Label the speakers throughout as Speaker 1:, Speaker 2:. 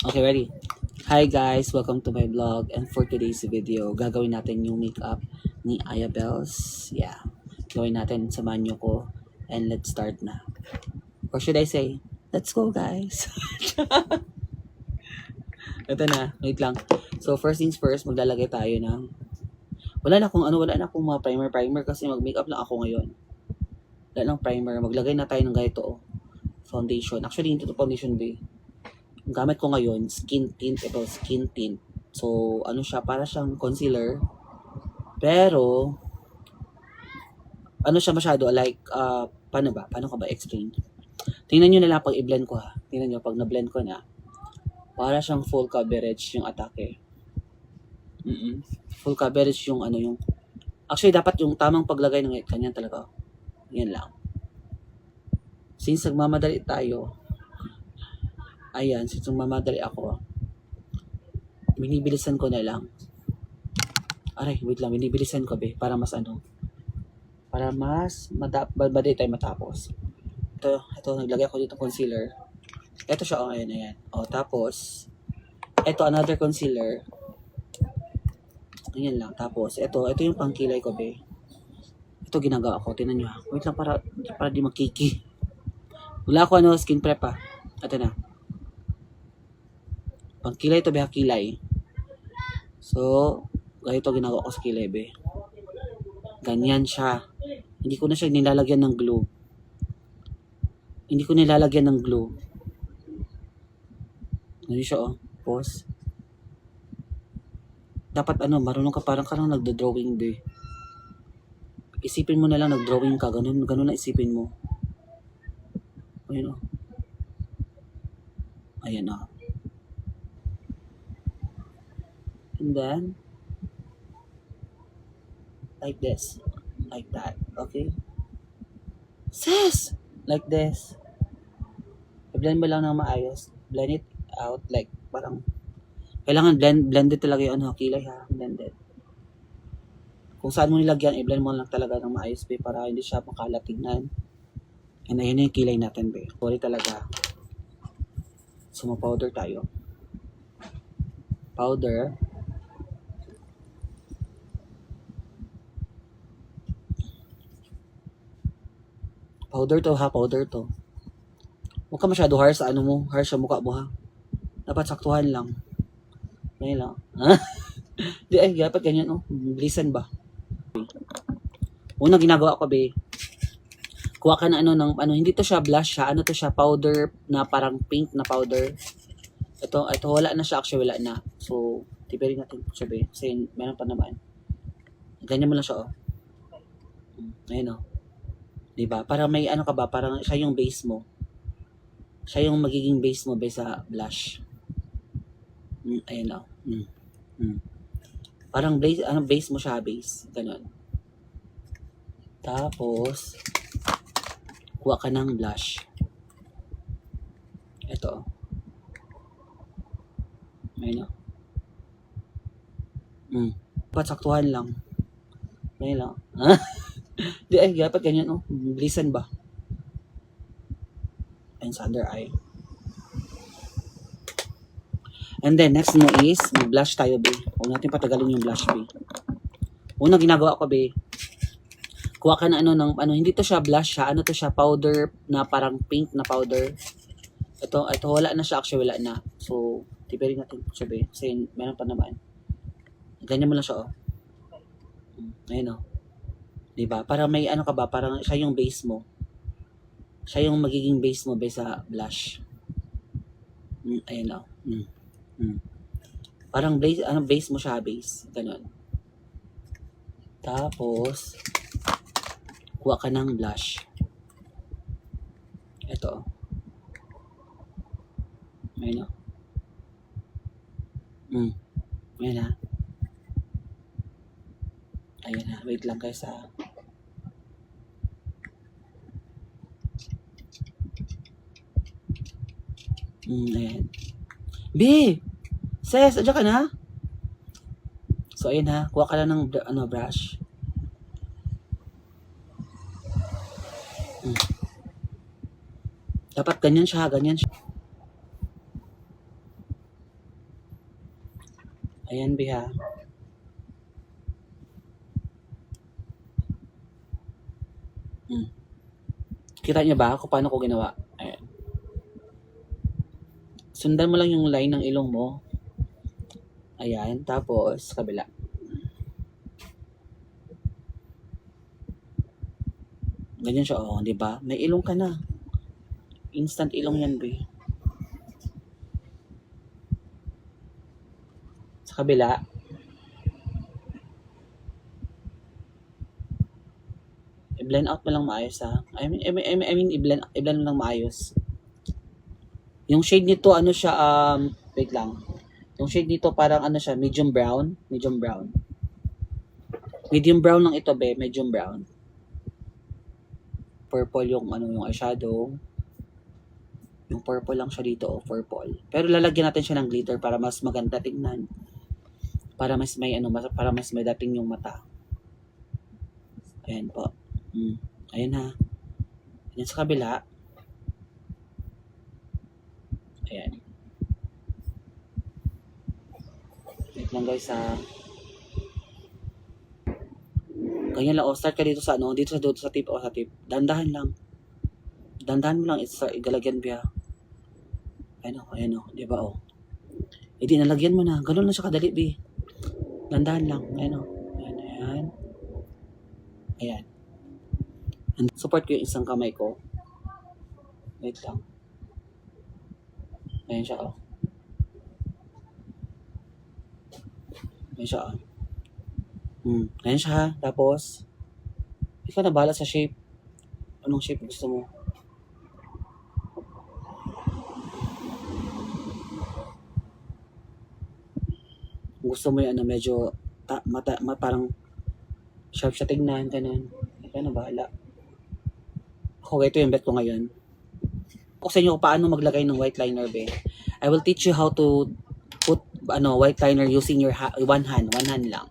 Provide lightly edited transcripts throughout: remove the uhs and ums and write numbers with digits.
Speaker 1: Okay, ready? Hi guys, welcome to my vlog, and for today's video, gagawin natin yung makeup ni Aya Bells. Yeah, gawin natin, samahan nyo ko, and let's start na. Or should I say, let's go guys! Ito na, wait lang. So first things first, maglalagay tayo ng, wala na akong mga primer kasi mag-makeup lang ako ngayon. Wala lang primer, maglagay na tayo ng ganito, foundation. Actually, hindi ito foundation ba? Ang gamit ko ngayon, skin tint. Ito, skin tint. So, ano siya, para siyang concealer. Pero, ano siya masyado, like, paano ba? Paano ko ba explain? Tingnan nyo na lang pag i-blend ko ha. Tingnan nyo, pag na-blend ko na, para siyang full coverage yung atake. Full coverage yung ano yung, actually, dapat yung tamang paglagay ng ganyan talaga. Yan lang. Since nagmamadali tayo, ayan, since nagmamadali ako, binibilisan ko na lang. Aray, wait lang, binibilisan ko be, para mas ano, para mas madali tayo matapos. Ito, naglagay ako dito concealer. Ito siya, ayan. Tapos, ito, another concealer. Ganyan lang. Tapos, ito yung pangkilay ko, be. Ito ginagawa ko, tinan nyo ha. Wait lang, para di makiki. Wala ako, skin prep ha. Ito na. Pangkilay to, be, kilay. So, ganito ginagawa ko sa kilay, be. Ganyan siya. Hindi ko na siya nilalagyan ng glue. Ganyan siya, Pause. Dapat marunong ka, parang ka lang nagdo-drawing, be. Isipin mo na lang nag-drawing ka, ganun na isipin mo. Ayun Ayan And then, like this. Like that. Okay? Sis! Like this. I-blend mo lang ng maayos. Blend it out. Like, parang, kailangan blended talaga yung kilay ha. Blended. Kung saan mo nilagyan, i-blend mo lang talaga ng maayos, be, para hindi siya makalat tignan. And ayun na yung kilay natin, be. Sorry talaga. So, ma-powder tayo. Powder. Powder to. Huwag ka masyado harsh sa harsh sa mukha mo ha. Dapat saktuhan lang. Ngayon lang. Di dapat ganyan Bilisan ba? Unang ginagawa ko, be. Kuha ka na hindi to siya blush siya. To siya, powder na parang pink na powder. Ito wala na siya, actually wala na. So, tipirin natin siya, be. Kasi meron pa naman. Ganyan mo lang siya, Ayun, diba? Para may ka ba, parang siya yung base mo. Siya yung magiging base mo, be, sa blush. Ayun, Parang base mo siya, base. Ganun. Tapos, kuha ka ng blush. Ito. Ayun, Patsaktuhan lang. Ayun lang. Di dapat ganyan, Bilisan ba? And sa under eye. And then, next mo is, mag-blush tayo, be. Huwag natin patagalin yung blush, be. Unang ginagawa ko, be, kuha ka na hindi to siya blush siya. To siya, powder na parang pink na powder. Ito wala na siya, actually wala na. So, tipirin natin siya, be. Kasi meron pa naman. Ganyan mo lang siya, Ayun, diba? Para may ka ba, parang siya yung base mo. Siya yung magiging base mo, be, sa blush. Ayun, Parang base mo siya, base. Ganun. Tapos, kuha ka ng blush. Ito. Ayun, Ayun na. Ayun na. Wait lang guys, Ayan. B! Ses, adyan ka na? So, ayun ha. Kuha ka lang ng brush. Dapat ganyan siya. Ayan, Biha. Kita niyo ba kung paano ko ginawa? Ayan. Sundan mo lang yung line ng ilong mo. Ayan, tapos kabila. Ganyan siya, oh, di ba? May ilong ka na. Instant ilong yan, be. Sa kabila. I-blend out mo lang maayos, ha? I mean i-blend mo lang maayos. Yung shade nito, ano siya, wait lang. Yung shade nito parang ano siya, medium brown. Medium brown. Medium brown lang ito, be. Medium brown. Purple yung ano, yung eyeshadow. Yung purple lang siya dito, oh, purple. Pero lalagyan natin siya ng glitter para mas maganda tingnan. Para mas may ano, para mas may dating yung mata. Ayan po. Ayan ha. Ayan sa kabila. Ayan. Wait lang guys ha. Ganyan lang, oh, start ka dito sa ano, dito sa tip, oh, sa tip. Dandahan lang. Dandahan mo lang, igalagyan biya. Ayan oh, di ba oh. Hindi, nalagyan mo na. Ganun lang siya kadali, bi. Dandahan lang. Ayan oh. Ayan. Ayan. And support ko yung isang kamay ko. Wait lang. Ayan siya oh. Ayan siya oh. Ayan siya ha. Tapos, ikaw na bahala sa shape. Anong shape gusto mo? Gusto mo yung ano, medyo parang sharp siya tignan, ganun. Ikaw na bahala. Ako, ito yung bet ko ngayon. Ako sa inyo kung paano maglagay ng white liner, be. I will teach you how to put white liner using your one hand lang.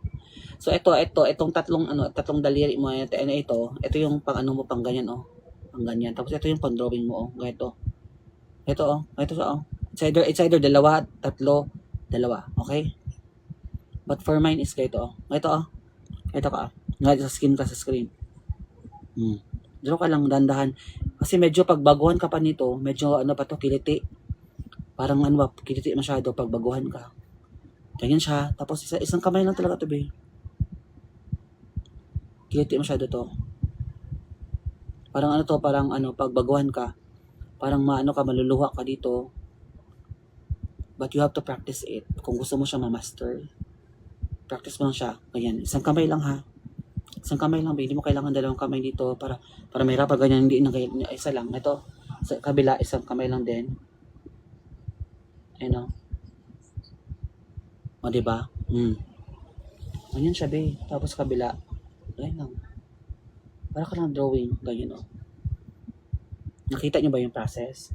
Speaker 1: So itong tatlong daliri mo, ito yung pang ano mo, pang ganyan oh. Pang ganyan. Tapos ito yung pang drawing mo oh, ganito. Ito siya oh. It's either dalawa, tatlo, dalawa, okay? But for mine is ganito oh. Ito oh. Ito ka. Sa screen. Draw ka lang dandahan. Kasi medyo pagbaguhan ka pa nito, medyo ano pa to, kiliti. Parang ano ba, kiliti masyado pagbaguhan ka. Ganyan siya. Tapos isang kamay lang talaga to, be. Kiliti masyado to. Parang ano to, parang ano, pagbaguhan ka. Parang maano ka, maluluha ka dito. But you have to practice it. Kung gusto mo siya ma-master, practice mo lang siya. Ganyan. Isang kamay lang ha. Isang kamay lang, hindi mo kailangan dalawang kamay dito para may rapa ganyan, hindi na isa lang. Ito, sa kabila, isang kamay lang din. Ayun o. O, diba? Ganyan siya, be. Tapos kabila. Ayun lang. Para ka lang drawing. Ganyan o. Nakita niyo ba yung process?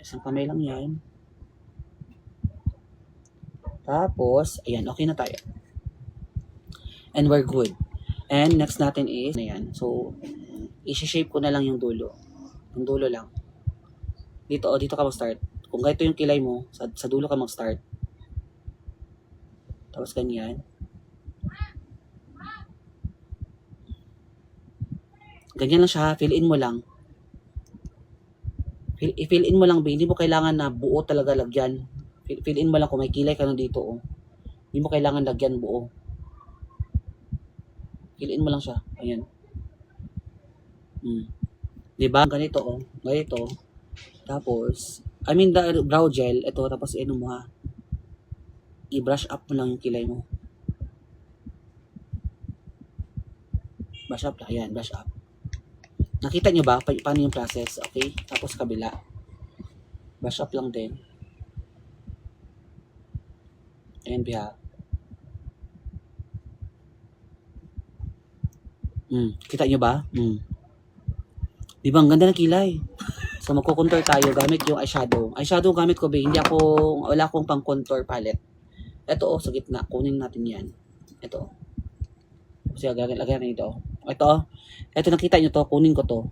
Speaker 1: Isang kamay lang yan. Tapos, ayan, okay na tayo. And we're good. And next natin is, ayan. So, isi-shape ko na lang yung dulo. Yung dulo lang. Dito ka mag-start. Kung ganito yung kilay mo, sa dulo ka mag-start. Tapos ganyan. Ganyan lang siya, fill in mo lang. I-fill in mo lang, hindi mo kailangan na buo talaga lagyan. Fill in mo lang kung may kilay ka na dito, oh. Hindi mo kailangan lagyan buo. Fill in mo lang siya. Ayan. Diba? Ganito, oh. Ganito. Tapos, the brow gel, ito, tapos ano mo ha. I-brush up mo lang yung kilay mo. Brush up lang. Ayan, brush up. Nakita nyo ba paano yung process? Okay? Tapos kabila. Brush up lang din. Ayan, biha. Kita nyo ba? Di ba ang ganda ng kilay? So magko-contour tayo gamit yung eyeshadow. Eyeshadow gamit ko, be. Wala akong pang contour palette. Ito oh, sa gitna. Kunin natin yan. Ito. Kasi lagyan natin ito. Ito. Ito nakita nyo to. Kunin ko to.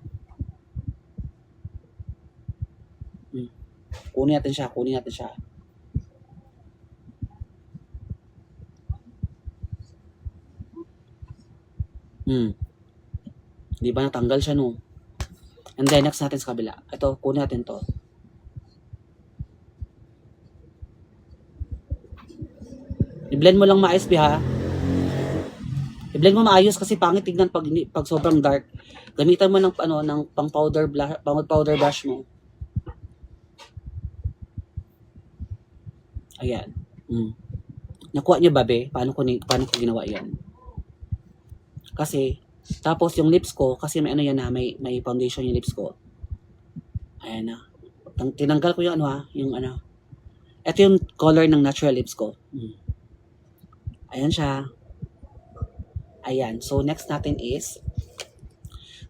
Speaker 1: Kunin natin siya. Di ba natanggal siya no? And then next natin sa kabila. Ito, kunin natin to. I-blend mo lang maayos, ha. I-blend mo maayos kasi pangit tignan pag sobrang dark. Gamitan mo ng pang powder brush mo. Ayan. Nakuha niyo ba, be? Paano ko ginawa 'yan? Kasi tapos yung lips ko, kasi may yan na, may foundation yung lips ko. Ayan na. Tinanggal ko yung yung ito yung color ng natural lips ko. Ayan siya. Ayan. So, next natin is,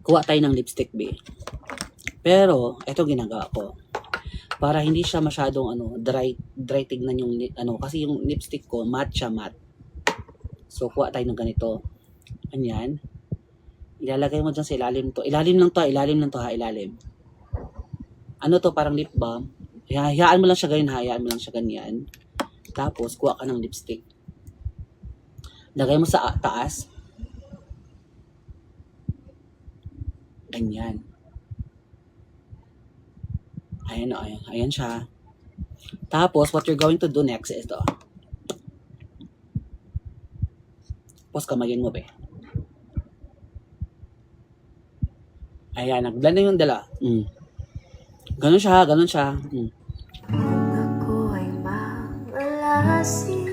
Speaker 1: kuha tayo ng lipstick, be. Pero, ito ginagawa ko. Para hindi siya masyadong, dry tignan yung, kasi yung lipstick ko, matte siya, matte. So, kuha tayo ng ganito. Ayan. Ilalagay mo dyan sa ilalim to. Ilalim lang to, ha, ilalim. Ano to, parang lip balm. Hayaan mo lang siya ganyan, hayaan mo lang siya ganyan. Tapos, kuha ka ng lipstick. Lagay mo sa taas. Ganyan. Ayan, ayan siya. Tapos, what you're going to do next is ito. Tapos, kamayin mo, be. Ayan, nag-blend na yung dala. Ganun siya, ganun siya.
Speaker 2: Kung ako ay mamalasi